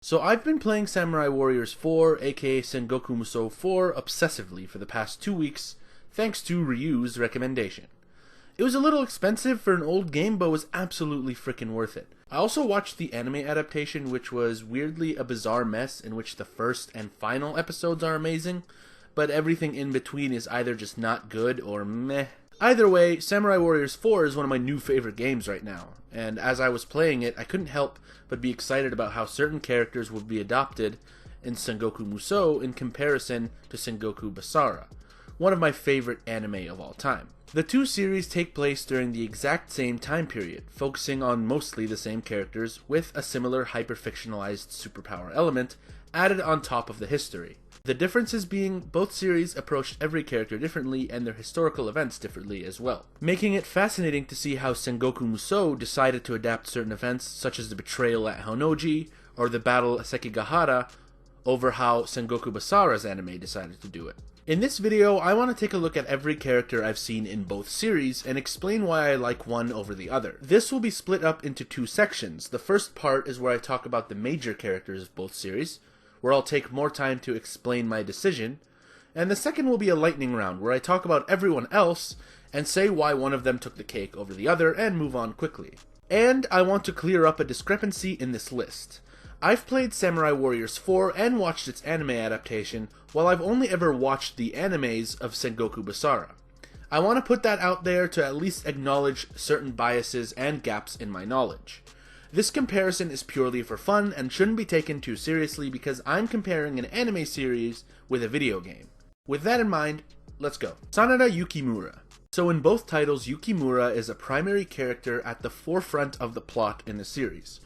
So I've been playing Samurai Warriors 4, aka Sengoku Musou 4, obsessively for the past 2 weeks, thanks to Ryu's recommendation. It was a little expensive for an old game, but was absolutely freaking worth it. I also watched the anime adaptation, which was weirdly a bizarre mess in which the first and final episodes are amazing, but everything in between is either just not good or meh. Either way, Samurai Warriors 4 is one of my new favorite games right now, and as I was playing it, I couldn't help but be excited about how certain characters would be adopted in Sengoku Musou in comparison to Sengoku Basara, one of my favorite anime of all time. The two series take place during the exact same time period, focusing on mostly the same characters with a similar hyper-fictionalized superpower element added on top of the history. The differences being both series approached every character differently and their historical events differently as well, making it fascinating to see how Sengoku Musou decided to adapt certain events such as the betrayal at Honnoji or the battle at Sekigahara over how Sengoku Basara's anime decided to do it. In this video, I want to take a look at every character I've seen in both series and explain why I like one over the other. This will be split up into two sections. The first part is where I talk about the major characters of both series, where I'll take more time to explain my decision, and the second will be a lightning round, where I talk about everyone else and say why one of them took the cake over the other and move on quickly. And I want to clear up a discrepancy in this list. I've played Samurai Warriors 4 and watched its anime adaptation, while I've only ever watched the animes of Sengoku Basara. I want to put that out there to at least acknowledge certain biases and gaps in my knowledge. This comparison is purely for fun and shouldn't be taken too seriously because I'm comparing an anime series with a video game. With that in mind, let's go. Sanada Yukimura. So in both titles, Yukimura is a primary character at the forefront of the plot in the series.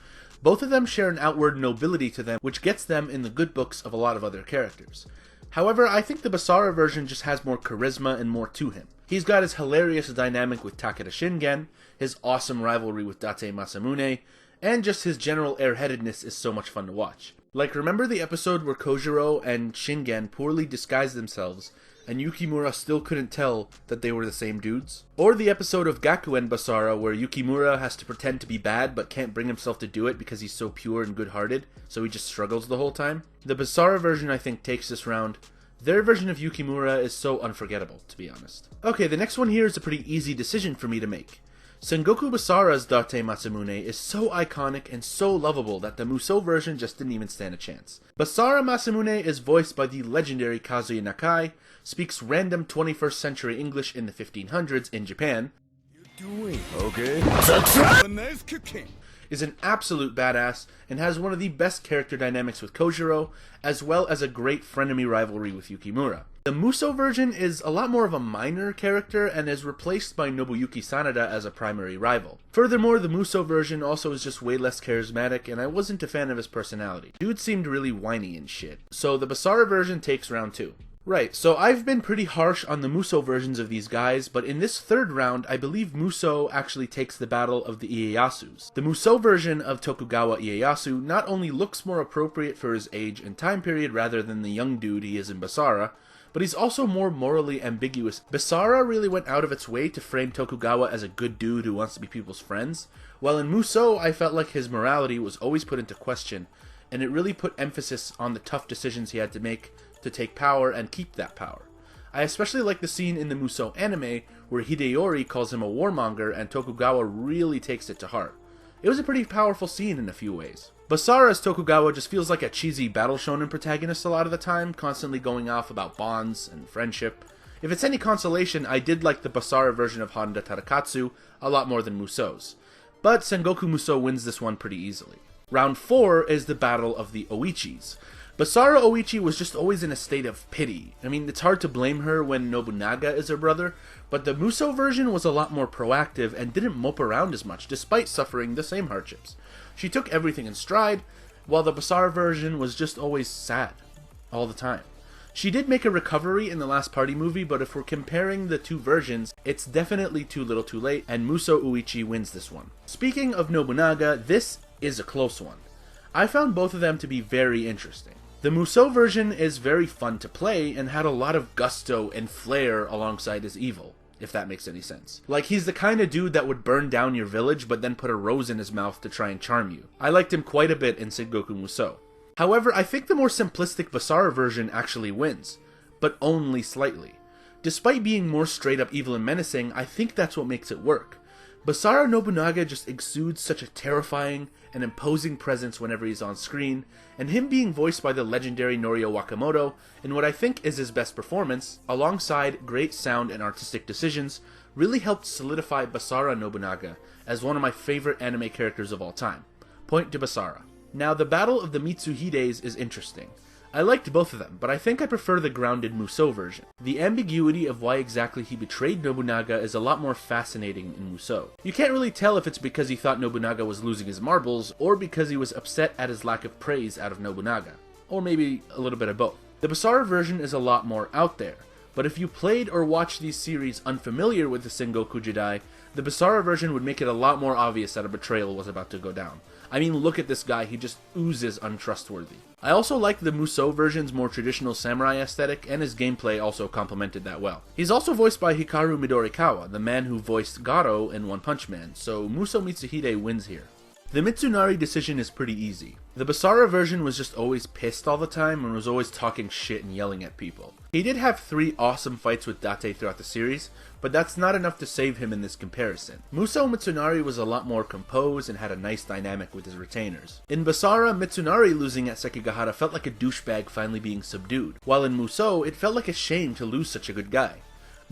Both of them share an outward nobility to them, which gets them in the good books of a lot of other characters. However, I think the Basara version just has more charisma and more to him. He's got his hilarious dynamic with Takeda Shingen, his awesome rivalry with Date Masamune, and just his general airheadedness is so much fun to watch. Like, remember the episode where Kojiro and Shingen poorly disguised themselves and Yukimura still couldn't tell that they were the same dudes? Or the episode of Gakuen Basara where Yukimura has to pretend to be bad but can't bring himself to do it because he's so pure and good-hearted, so he just struggles the whole time? The Basara version I think takes this round. Their version of Yukimura is so unforgettable, to be honest. Okay, the next one here is a pretty easy decision for me to make. Sengoku Basara's Date Masamune is so iconic and so lovable that the Musou version just didn't even stand a chance. Basara Masamune is voiced by the legendary Kazuya Nakai, speaks random 21st century English in the 1500s in Japan, is an absolute badass, and has one of the best character dynamics with Kojiro, as well as a great frenemy rivalry with Yukimura. The Musou version is a lot more of a minor character and is replaced by Nobuyuki Sanada as a primary rival. Furthermore, the Musou version also is just way less charismatic, and I wasn't a fan of his personality. Dude seemed really whiny and shit. So the Basara version takes round 2. Right, so I've been pretty harsh on the Musou versions of these guys, but in this third round, I believe Musou actually takes the battle of the Ieyasus. The Musou version of Tokugawa Ieyasu not only looks more appropriate for his age and time period rather than the young dude he is in Basara, but he's also more morally ambiguous. Basara really went out of its way to frame Tokugawa as a good dude who wants to be people's friends, while in Musou I felt like his morality was always put into question, and it really put emphasis on the tough decisions he had to make to take power and keep that power. I especially like the scene in the Musou anime where Hideyori calls him a warmonger and Tokugawa really takes it to heart. It was a pretty powerful scene in a few ways. Basara's Tokugawa just feels like a cheesy battle shonen protagonist a lot of the time, constantly going off about bonds and friendship. If it's any consolation, I did like the Basara version of Honda Tadakatsu a lot more than Musou's. But Sengoku Musou wins this one pretty easily. Round 4 is the battle of the Oichis. Basara Oichi was just always in a state of pity. I mean, it's hard to blame her when Nobunaga is her brother, but the Musou version was a lot more proactive and didn't mope around as much, despite suffering the same hardships. She took everything in stride, while the Basara version was just always sad, all the time. She did make a recovery in the last party movie, but if we're comparing the two versions, it's definitely too little too late, and Musou Uechi wins this one. Speaking of Nobunaga, this is a close one. I found both of them to be very interesting. The Musou version is very fun to play and had a lot of gusto and flair alongside his evil, if that makes any sense. Like, he's the kind of dude that would burn down your village but then put a rose in his mouth to try and charm you. I liked him quite a bit in Sengoku Musou. However, I think the more simplistic Basara version actually wins, but only slightly. Despite being more straight up evil and menacing, I think that's what makes it work. Basara Nobunaga just exudes such a terrifying and imposing presence whenever he's on screen, and him being voiced by the legendary Norio Wakamoto in what I think is his best performance, alongside great sound and artistic decisions, really helped solidify Basara Nobunaga as one of my favorite anime characters of all time. Point to Basara. Now, the Battle of the Mitsuhides is interesting. I liked both of them, but I think I prefer the grounded Musou version. The ambiguity of why exactly he betrayed Nobunaga is a lot more fascinating in Musou. You can't really tell if it's because he thought Nobunaga was losing his marbles, or because he was upset at his lack of praise out of Nobunaga. Or maybe a little bit of both. The Basara version is a lot more out there, but if you played or watched these series unfamiliar with the Sengoku Jidai, the Basara version would make it a lot more obvious that a betrayal was about to go down. I mean, look at this guy, he just oozes untrustworthy. I also like the Musou version's more traditional samurai aesthetic, and his gameplay also complemented that well. He's also voiced by Hikaru Midorikawa, the man who voiced Garo in One Punch Man, so Musou Mitsuhide wins here. The Mitsunari decision is pretty easy. The Basara version was just always pissed all the time and was always talking shit and yelling at people. He did have 3 awesome fights with Date throughout the series, but that's not enough to save him in this comparison. Musou Mitsunari was a lot more composed and had a nice dynamic with his retainers. In Basara, Mitsunari losing at Sekigahara felt like a douchebag finally being subdued, while in Musou, it felt like a shame to lose such a good guy.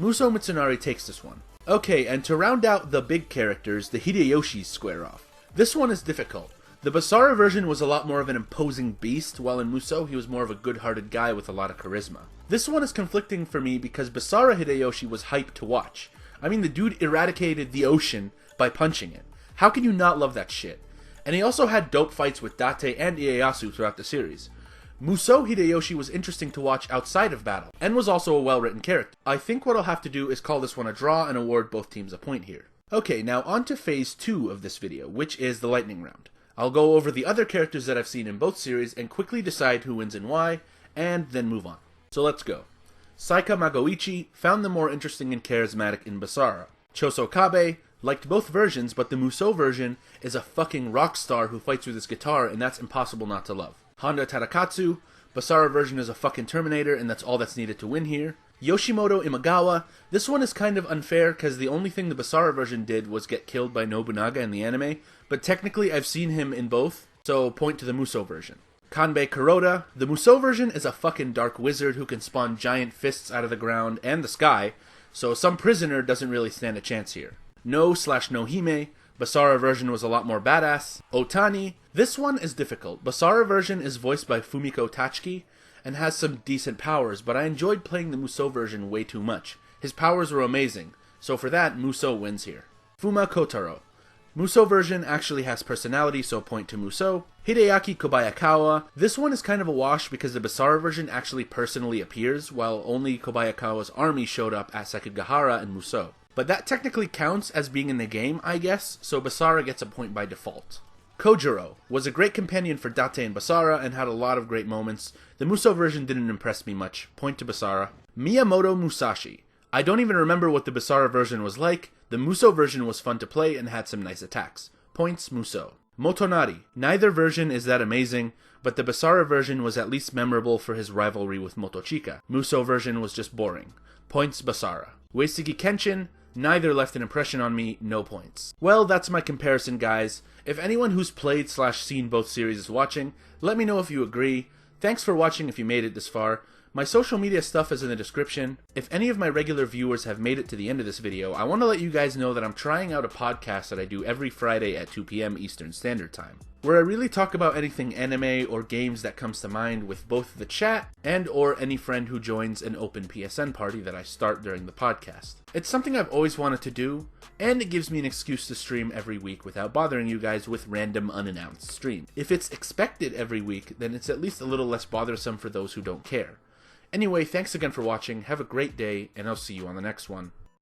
Musou Mitsunari takes this one. Okay, and to round out the big characters, the Hideyoshis square off. This one is difficult. The Basara version was a lot more of an imposing beast, while in Musou he was more of a good-hearted guy with a lot of charisma. This one is conflicting for me because Basara Hideyoshi was hype to watch. I mean, the dude eradicated the ocean by punching it. How can you not love that shit? And he also had dope fights with Date and Ieyasu throughout the series. Musou Hideyoshi was interesting to watch outside of battle, and was also a well-written character. I think what I'll have to do is call this one a draw and award both teams a point here. Okay, now on to phase 2 of this video, which is the lightning round. I'll go over the other characters that I've seen in both series and quickly decide who wins and why, and then move on. So let's go. Saika Magoichi found them more interesting and charismatic in Basara. Choso Kabe liked both versions, but the Musou version is a fucking rock star who fights with his guitar, and that's impossible not to love. Honda Tadakatsu, Basara version is a fucking Terminator, and that's all that's needed to win here. Yoshimoto Imagawa, this one is kind of unfair because the only thing the Basara version did was get killed by Nobunaga in the anime, but technically I've seen him in both, so point to the Musou version. Kanbei Kuroda, the Musou version is a fucking dark wizard who can spawn giant fists out of the ground and the sky, so some prisoner doesn't really stand a chance here. No/Nohime, Basara version was a lot more badass. Otani, this one is difficult. Basara version is voiced by Fumiko Tachiki, and has some decent powers, but I enjoyed playing the Musou version way too much. His powers were amazing, so for that, Musou wins here. Fuma Kotaro. Musou version actually has personality, so point to Musou. Hideaki Kobayakawa. This one is kind of a wash because the Basara version actually personally appears, while only Kobayakawa's army showed up at Sekigahara and Musou. But that technically counts as being in the game, I guess, so Basara gets a point by default. Kojiro was a great companion for Date and Basara and had a lot of great moments. The Musou version didn't impress me much. Point to Basara. Miyamoto Musashi. I don't even remember what the Basara version was like. The Musou version was fun to play and had some nice attacks. Points Musou. Motonari. Neither version is that amazing, but the Basara version was at least memorable for his rivalry with Motochika. Musou version was just boring. Points Basara. Uesugi Kenshin. Neither left an impression on me, no points. Well, that's my comparison, guys. If anyone who's played/seen both series is watching, let me know if you agree. Thanks for watching if you made it this far. My social media stuff is in the description. If any of my regular viewers have made it to the end of this video, I want to let you guys know that I'm trying out a podcast that I do every Friday at 2 p.m. Eastern Standard Time, where I really talk about anything anime or games that comes to mind with both the chat and or any friend who joins an open PSN party that I start during the podcast. It's something I've always wanted to do, and it gives me an excuse to stream every week without bothering you guys with random unannounced streams. If it's expected every week, then it's at least a little less bothersome for those who don't care. Anyway, thanks again for watching, have a great day, and I'll see you on the next one.